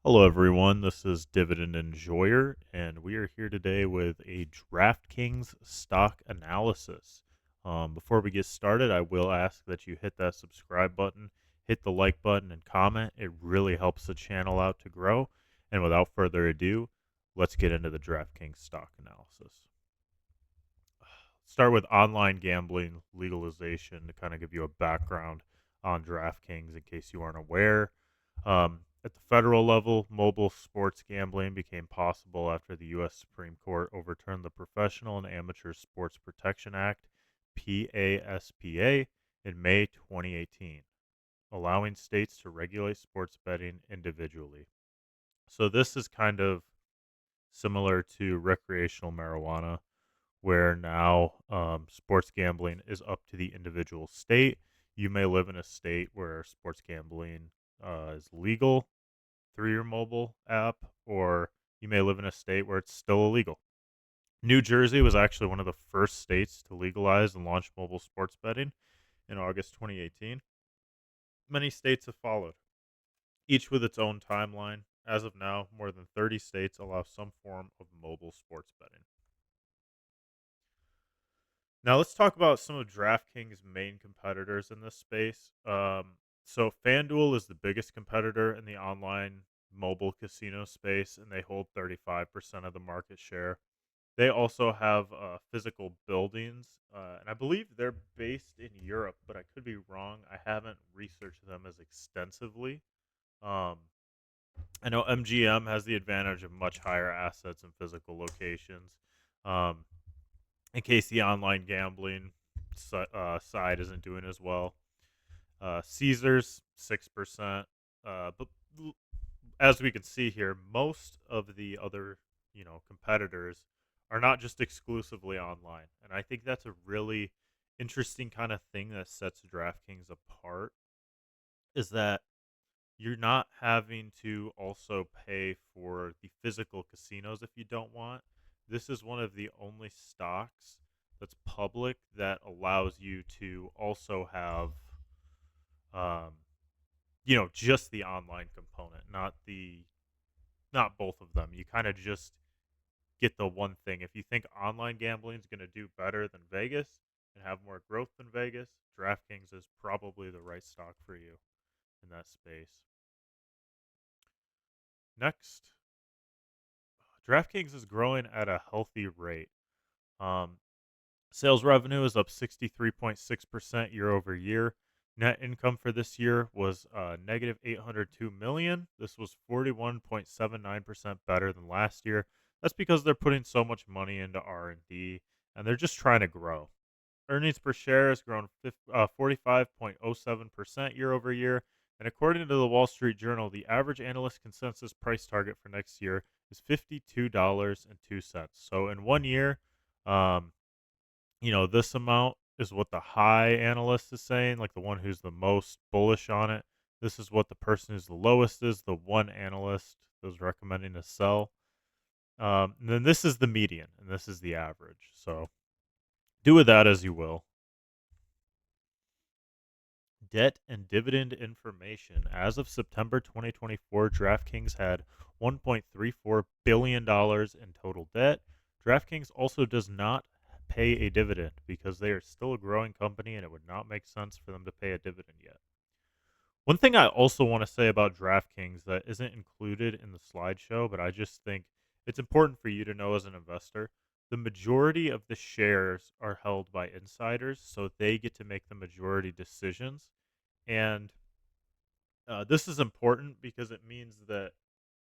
Hello, everyone. This is Dividend Enjoyer, and we are here today with a DraftKings stock analysis. Before we get started, I will ask that you hit that subscribe button, hit the like button, and comment. It really helps the channel out to grow. And without further ado, let's get into the DraftKings stock analysis. Start with online gambling legalization to kind of give you a background on DraftKings in case you aren't aware. At the federal level, mobile sports gambling became possible after the U.S. Supreme Court overturned the Professional and Amateur Sports Protection Act, PASPA, in May 2018, allowing states to regulate sports betting individually. So, this is kind of similar to recreational marijuana, where now sports gambling is up to the individual state. You may live in a state where sports gambling is legal through your mobile app, or you may live in a state where it's still illegal. New Jersey was actually one of the first states to legalize and launch mobile sports betting in August 2018. Many states have followed, each with its own timeline. As of now, more than 30 states allow some form of mobile sports betting. Now let's talk about some of DraftKings' main competitors in this space. So FanDuel is the biggest competitor in the online mobile casino space, and they hold 35% of the market share. They also have physical buildings, and I believe they're based in Europe, but I could be wrong. I haven't researched them as extensively. Um, I know MGM has the advantage of much higher assets and physical locations. Um, in case the online gambling side isn't doing as well. Caesars 6%, but as we can see here, most of the other competitors are not just exclusively online, and I think that's a really interesting kind of thing that sets DraftKings apart. Is that you're not having to also pay for the physical casinos if you don't want. This is one of the only stocks that's public that allows you to also have, um, just the online component, not both of them. You kind of just get the one thing. If you think online gambling is going to do better than Vegas and have more growth than Vegas, DraftKings is probably the right stock for you in that space. Next, DraftKings is growing at a healthy rate. Um, Sales revenue is up 63.6% year over year. Net income for this year was negative 802 million. This was 41.79% better than last year. That's because they're putting so much money into R&D and they're just trying to grow. Earnings per share has grown 45.07% year over year. And according to the Wall Street Journal, the average analyst consensus price target for next year is $52.02. So in 1 year, um, this amount is what the high analyst is saying, like the one who's the most bullish on it. This is what the person who's the lowest is, the one analyst who's recommending to sell. And then this is the median, and this is the average. So do with that as you will. Debt and dividend information. As of September 2024, DraftKings had $1.34 billion in total debt. DraftKings also does not pay a dividend because they are still a growing company and it would not make sense for them to pay a dividend yet. One thing I also want to say about DraftKings that isn't included in the slideshow, but I just think it's important for you to know as an investor, the majority of the shares are held by insiders, so they get to make the majority decisions. And this is important because it means that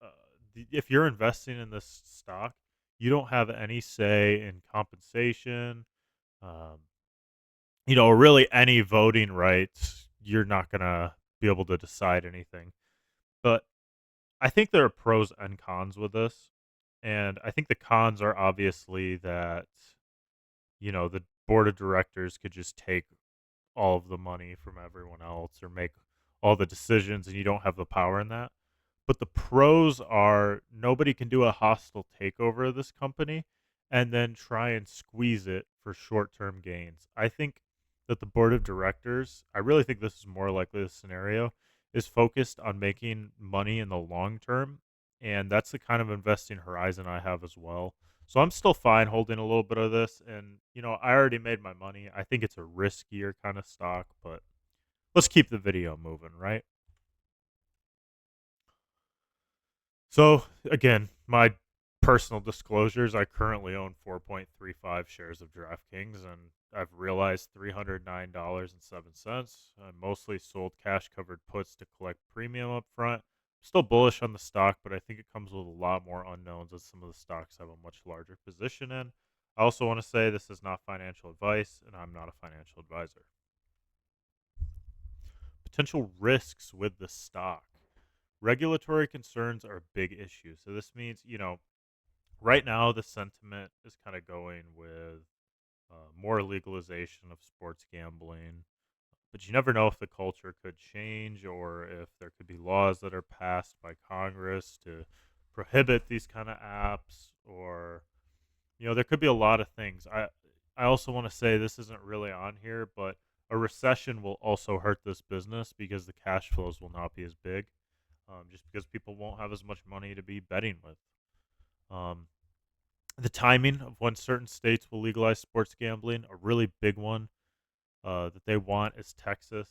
uh, if you're investing in this stock, you don't have any say in compensation, um, really any voting rights. You're not going to be able to decide anything. But I think there are pros and cons with this. And I think the cons are obviously that, the board of directors could just take all of the money from everyone else or make all the decisions and you don't have the power in that. But the pros are nobody can do a hostile takeover of this company and then try and squeeze it for short-term gains. I think that the board of directors, I really think this is more likely the scenario, is focused on making money in the long term, and that's the kind of investing horizon I have as well. So I'm still fine holding a little bit of this, and I already made my money. I think it's a riskier kind of stock, but let's keep the video moving, right? So again, my personal disclosures, I currently own 4.35 shares of DraftKings, and I've realized $309.07. I mostly sold cash covered puts to collect premium up front. Still bullish on the stock, but I think it comes with a lot more unknowns as some of the stocks have a much larger position in. I also want to say this is not financial advice, and I'm not a financial advisor. Potential risks with the stock. Regulatory concerns are a big issue. So this means, right now the sentiment is kind of going with more legalization of sports gambling, but you never know if the culture could change or if there could be laws that are passed by Congress to prohibit these kind of apps, or there could be a lot of things. I also want to say this isn't really on here, but a recession will also hurt this business because the cash flows will not be as big, just because people won't have as much money to be betting with. Um, the timing of when certain states will legalize sports gambling, a really big one that they want is Texas.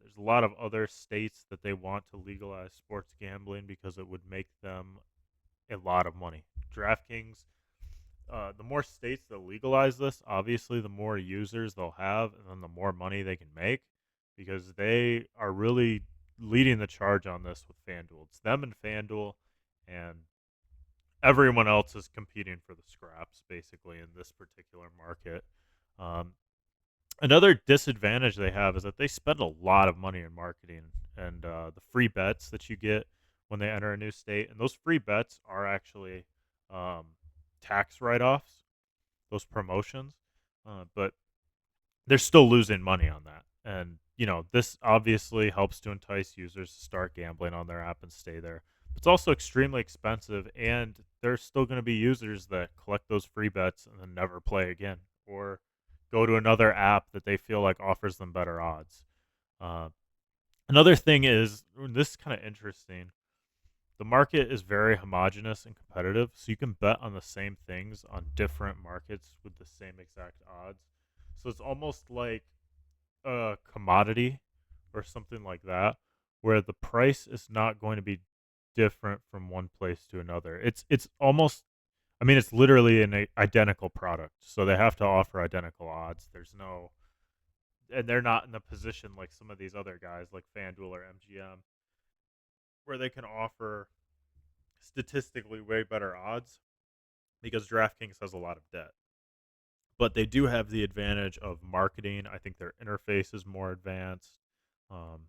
There's a lot of other states that they want to legalize sports gambling because it would make them a lot of money. DraftKings, the more states that legalize this, obviously, the more users they'll have, and then the more money they can make because they are really leading the charge on this with FanDuel. It's them and FanDuel, and everyone else is competing for the scraps basically in this particular market. Um, Another disadvantage they have is that they spend a lot of money in marketing and the free bets that you get when they enter a new state, and those free bets are actually um, tax write-offs, those promotions, but they're still losing money on that. And, this obviously helps to entice users to start gambling on their app and stay there. It's also extremely expensive, and there's still going to be users that collect those free bets and then never play again or go to another app that they feel like offers them better odds. Uh, Another thing is, this is kind of interesting. The market is very homogenous and competitive, so you can bet on the same things on different markets with the same exact odds. So it's almost like a commodity or something like that, where the price is not going to be different from one place to another. It's almost, I mean, it's literally an identical product, so they have to offer identical odds. There's no, and they're not in the position like some of these other guys, like FanDuel or MGM, where they can offer statistically way better odds because DraftKings has a lot of debt. But they do have the advantage of marketing. I think their interface is more advanced. Um,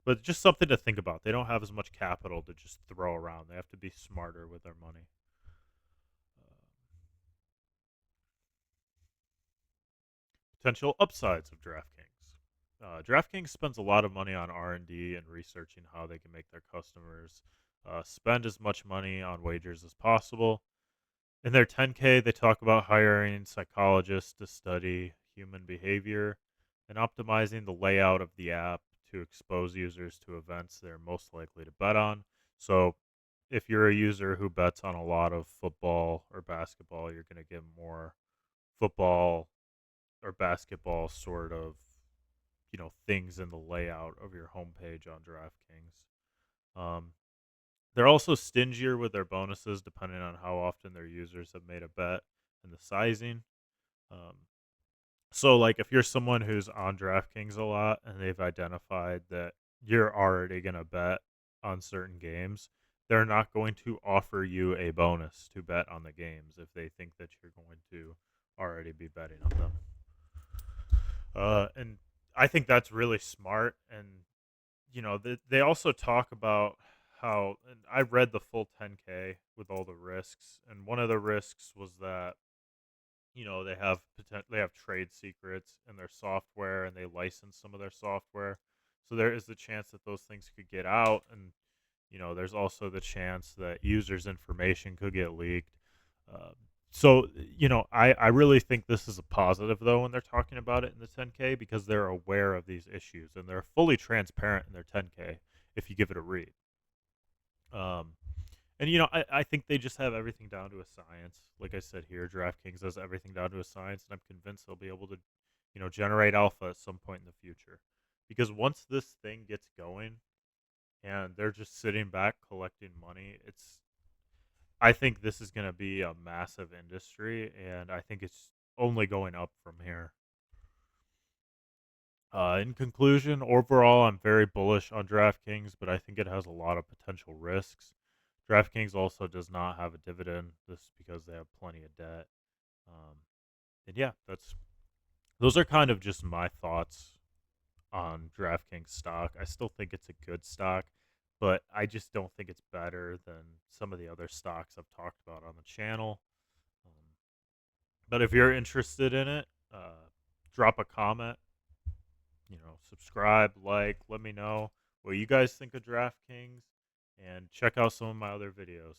but just something to think about. They don't have as much capital to just throw around. They have to be smarter with their money. Potential upsides of DraftKings. DraftKings spends a lot of money on R&D and researching how they can make their customers spend as much money on wagers as possible. In their 10K, they talk about hiring psychologists to study human behavior and optimizing the layout of the app to expose users to events they're most likely to bet on. So, if you're a user who bets on a lot of football or basketball, you're going to get more football or basketball sort of, things in the layout of your homepage on DraftKings. Um, they're also stingier with their bonuses depending on how often their users have made a bet and the sizing. Um, so, like, if you're someone who's on DraftKings a lot and they've identified that you're already going to bet on certain games, they're not going to offer you a bonus to bet on the games if they think that you're going to already be betting on them. And I think that's really smart. And they also talk about how, and I read the full 10K with all the risks, and one of the risks was that they have trade secrets in their software, and they license some of their software, so there is the chance that those things could get out, and there's also the chance that users' information could get leaked. Uh, So, I really think this is a positive though when they're talking about it in the 10K because they're aware of these issues and they're fully transparent in their 10K if you give it a read. Um, and I think they just have everything down to a science. Like I said here, DraftKings has everything down to a science, and I'm convinced they'll be able to, generate alpha at some point in the future. Because once this thing gets going and they're just sitting back collecting money, I think this is going to be a massive industry, and I think it's only going up from here. In conclusion, overall, I'm very bullish on DraftKings, but I think it has a lot of potential risks. DraftKings also does not have a dividend, just because they have plenty of debt. Um, and yeah, those are kind of just my thoughts on DraftKings stock. I still think it's a good stock, but I just don't think it's better than some of the other stocks I've talked about on the channel. Um, but if you're interested in it, drop a comment, subscribe, like, let me know what you guys think of DraftKings, and check out some of my other videos.